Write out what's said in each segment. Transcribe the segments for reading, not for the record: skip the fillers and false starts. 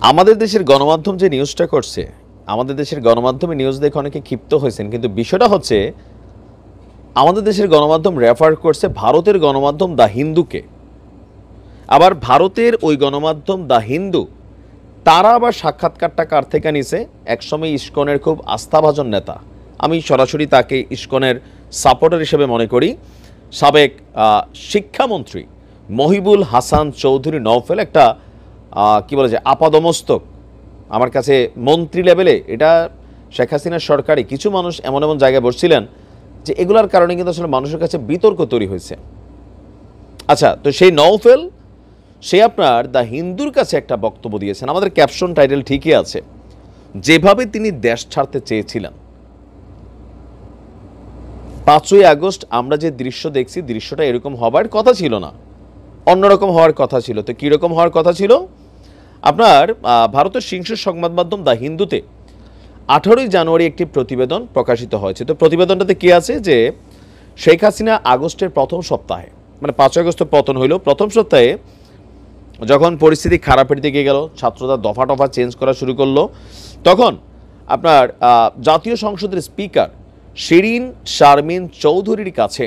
আমাদের দেশের গণমাধ্যম যে নিউজটা করছে, আমাদের দেশের গণমাধ্যমে নিউজ দেখে অনেকে ক্ষিপ্ত হয়েছেন, কিন্তু বিষয়টা হচ্ছে আমাদের দেশের গণমাধ্যম রেফার করছে ভারতের গণমাধ্যম দ্য হিন্দুকে। আবার ভারতের ওই গণমাধ্যম দ্য হিন্দু তারা আবার সাক্ষাৎকারটা কার থেকে নিছে? একসময় ইসকনের খুব আস্থাভাজন নেতা, আমি সরাসরি তাকে ইসকনের সাপোর্টার হিসেবে মনে করি, সাবেক শিক্ষামন্ত্রী মহিবুল হাসান চৌধুরী নওফেল, একটা কি বলে যে আপাদমস্তক আমার কাছে মন্ত্রী লেভেলে, এটা শেখ হাসিনার সরকারে কিছু মানুষ এমন এমন জায়গায় বসছিলেন যে এগুলার কারণে কিন্তু আসলে মানুষের কাছে বিতর্ক তৈরি হয়েছে। আচ্ছা, তো সেই নওফেল সে আপনার দ্য হিন্দুর কাছে একটা বক্তব্য দিয়েছেন। আমাদের ক্যাপশন টাইটেল ঠিকই আছে, যেভাবে তিনি দেশ ছাড়তে চেয়েছিলেন। 5ই আগস্ট আমরা যে দৃশ্য দেখছি, দৃশ্যটা এরকম হবার কথা ছিল না, অন্যরকম হওয়ার কথা ছিল। তো কীরকম হওয়ার কথা ছিল? আপনার ভারতের শীর্ষ সংবাদ মাধ্যম দ্য হিন্দুতে 18ই জানুয়ারি একটি প্রতিবেদন প্রকাশিত হয়েছে। তো প্রতিবেদনটাতে কি আছে যে শেখ হাসিনা আগস্টের প্রথম সপ্তাহে, মানে 5 আগস্ট পতন হইল, প্রথম সপ্তাহে যখন পরিস্থিতি খারাপের দিকে গেল, ছাত্ররা দফা টফা চেঞ্জ করা শুরু করলো, তখন আপনার জাতীয় সংসদের স্পিকার শিরিন শারমিন চৌধুরীর কাছে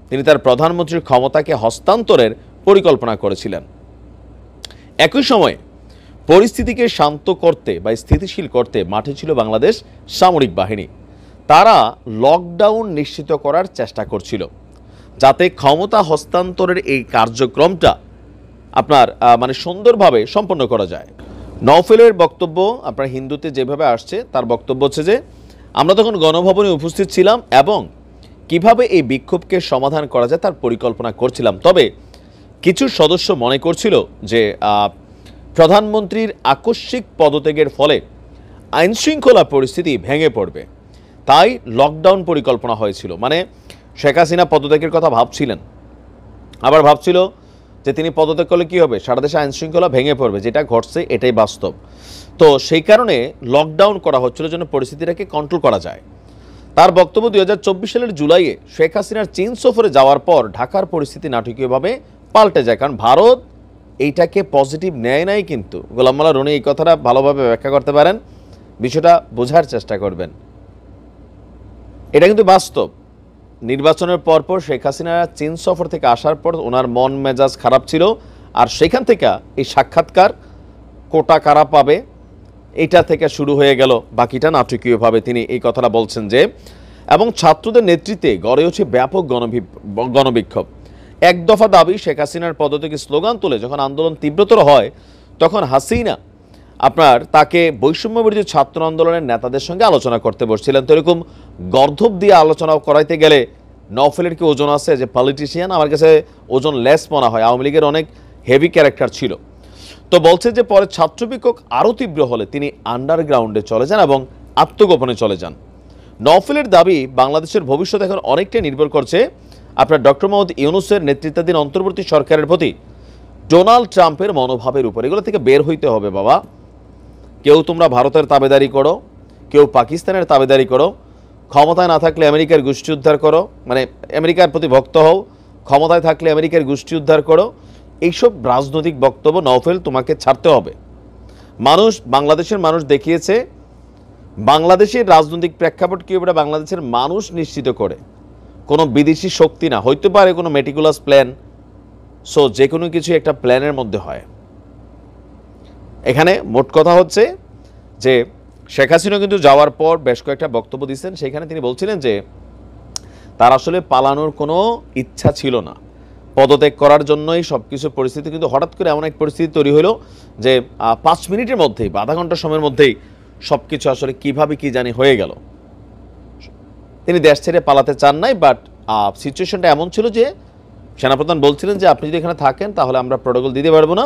তিনি তার প্রধানমন্ত্রীর ক্ষমতাকে হস্তান্তরের পরিকল্পনা করেছিলেন। একই সময়ে পরিস্থিতিকে শান্ত করতে বা স্থিতিশীল করতে মাঠে ছিল বাংলাদেশ সামরিক বাহিনী। তারা লকডাউন নিশ্চিত করার চেষ্টা করছিল যাতে ক্ষমতা হস্তান্তরের এই কার্যক্রমটা আপনার মানে সুন্দরভাবে সম্পন্ন করা যায়। নওফেলের বক্তব্য আপনার হিন্দুতে যেভাবে আসছে, তার বক্তব্য হচ্ছে যে আমরা তখন গণভবনে উপস্থিত ছিলাম এবং কিভাবে এই বিক্ষোভকে সমাধান করা যায় তার পরিকল্পনা করছিলাম। তবে কিছু সদস্য মনে করছিল যে প্রধানমন্ত্রীর আকস্মিক পদত্যাগের ফলে আইনশৃঙ্খলা পরিস্থিতি ভেঙে পড়বে, তাই লকডাউন পরিকল্পনা হয়েছিল। মানে শেখ হাসিনা পদত্যাগের কথা ভাবছিলেন, আবার ভাবছিল যে তিনি পদত্যাগ করলে কী হবে, সারা দেশে আইনশৃঙ্খলা ভেঙে পড়বে। যেটা ঘটছে এটাই বাস্তব। তো সেই কারণে লকডাউন করা হচ্ছিল যেন পরিস্থিতিটাকে কন্ট্রোল করা যায়। তার বক্তব্য 2024 সালের জুলাইয়ে শেখ হাসিনার চীন সফরে যাওয়ার পর ঢাকার পরিস্থিতি নাটকীয়ভাবে পাল্টে যায়। কারণ ভারত এইটাকে পজিটিভ নেয় নাই, কিন্তু গোলাম মোল্লা রনি এই কথাটা ভালোভাবে ব্যাখ্যা করতে পারেন, বিষয়টা বোঝার চেষ্টা করবেন। এটা কিন্তু বাস্তব। নির্বাচনের পরপর শেখ হাসিনা চীন সফর থেকে আসার পর ওনার মন মেজাজ খারাপ ছিল, আর সেখান থেকে এই সাক্ষাৎকার কোটা কারা পাবে এটা থেকে শুরু হয়ে গেল, বাকিটা নাটকীয়ভাবে তিনি এই কথাটা বলছেন যে, এবং ছাত্রদের নেতৃত্বে গড়ে ওঠে ব্যাপক গণবিক্ষোভ। এক দফা দাবি শেখ হাসিনার পদত্যাগের স্লোগান তুলে যখন আন্দোলন তীব্রতর হয়, তখন হাসিনা আপনার তাকে বৈষম্য বিরোধী ছাত্র আন্দোলনের নেতাদের সঙ্গে আলোচনা করতে বসছিলেন। তো এরকম গর্ধব দিয়ে আলোচনা করাইতে গেলে নওফেলের কি ওজন আছে? যে পলিটিশিয়ান, আমার কাছে ওজন লেস মনে হয়। আওয়ামী লীগের অনেক হেভি ক্যারেক্টার ছিল। তো বলছে যে পরে ছাত্র বিক্ষোভ আরও তীব্র হলে তিনি আন্ডারগ্রাউন্ডে চলে যান এবং আত্মগোপনে চলে যান। নওফেলের দাবি বাংলাদেশের ভবিষ্যৎ এখন অনেকটাই নির্ভর করছে আপনার ডক্টর মোহাম্মদ ইউনূসের নেতৃত্বাধীন অন্তর্বর্তী সরকারের প্রতি ডোনাল্ড ট্রাম্পের মনোভাবের উপর। এগুলো থেকে বের হইতে হবে বাবা। কেউ তোমরা ভারতের তাবেদারি করো, কেউ পাকিস্তানের তাবেদারি করো, ক্ষমতায় না থাকলে আমেরিকার গোষ্ঠী উদ্ধার করো, মানে আমেরিকার প্রতি ভক্ত হও, ক্ষমতায় থাকলে আমেরিকার গোষ্ঠী উদ্ধার করো। এইসব রাজনৈতিক বক্তব্য নওফেল তোমাকে ছাড়তে হবে। বাংলাদেশের মানুষ দেখিয়েছে বাংলাদেশের রাজনৈতিক প্রেক্ষাপট কি হবে, বাংলাদেশের মানুষ নিশ্চিত করে, কোনো বিদেশি শক্তি না। হইতে পারে কোনো মেটিকুলাস প্ল্যান, সো যে কোনো কিছু একটা প্ল্যানের মধ্যে হয়। এখানে মোট কথা হচ্ছে যে শেখ হাসিনা কিন্তু যাওয়ার পর বেশ কয়েকটা বক্তব্য দিচ্ছেন, সেখানে তিনি বলছিলেন যে তার আসলে পালানোর কোনো ইচ্ছা ছিল না, পদত্যাগ করার জন্যই সব কিছু পরিস্থিতি। কিন্তু হঠাৎ করে এমন এক পরিস্থিতি তৈরি হলো যে 5 মিনিটের মধ্যেই বা আধা ঘন্টা সময়ের মধ্যেই সব কিছু আসলে কীভাবে কী জানি হয়ে গেল। তিনি দেশ ছেড়ে পালাতে চান নাই, বাট সিচুয়েশনটা এমন ছিল যে সেনাপ্রধান বলছিলেন যে আপনি যদি এখানে থাকেন তাহলে আমরা প্রোটোকল দিতে পারবো না,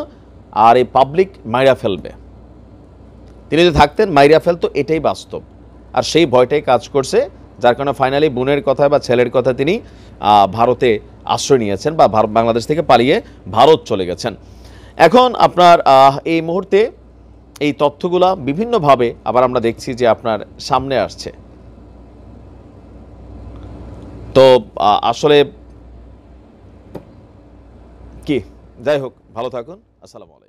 আর এই পাবলিক মাইরা ফেলবে। তিনি যদি থাকতেন মাইরা ফেলতো, এটাই বাস্তব। আর সেই ভয়টাই কাজ করছে, যার কারণে ফাইনালি বোনের কথা বা ছেলের কথা তিনি ভারতে আশ্রয় নিয়েছেন বা বাংলাদেশ থেকে পালিয়ে ভারত চলে গেছেন। এখন আপনার এই মুহূর্তে এই তথ্যগুলা বিভিন্নভাবে আবার আমরা দেখছি যে আপনার সামনে আসছে। তো আসলে কি যাই হোক, ভালো থাকুন। আসসালামু আলাইকুম।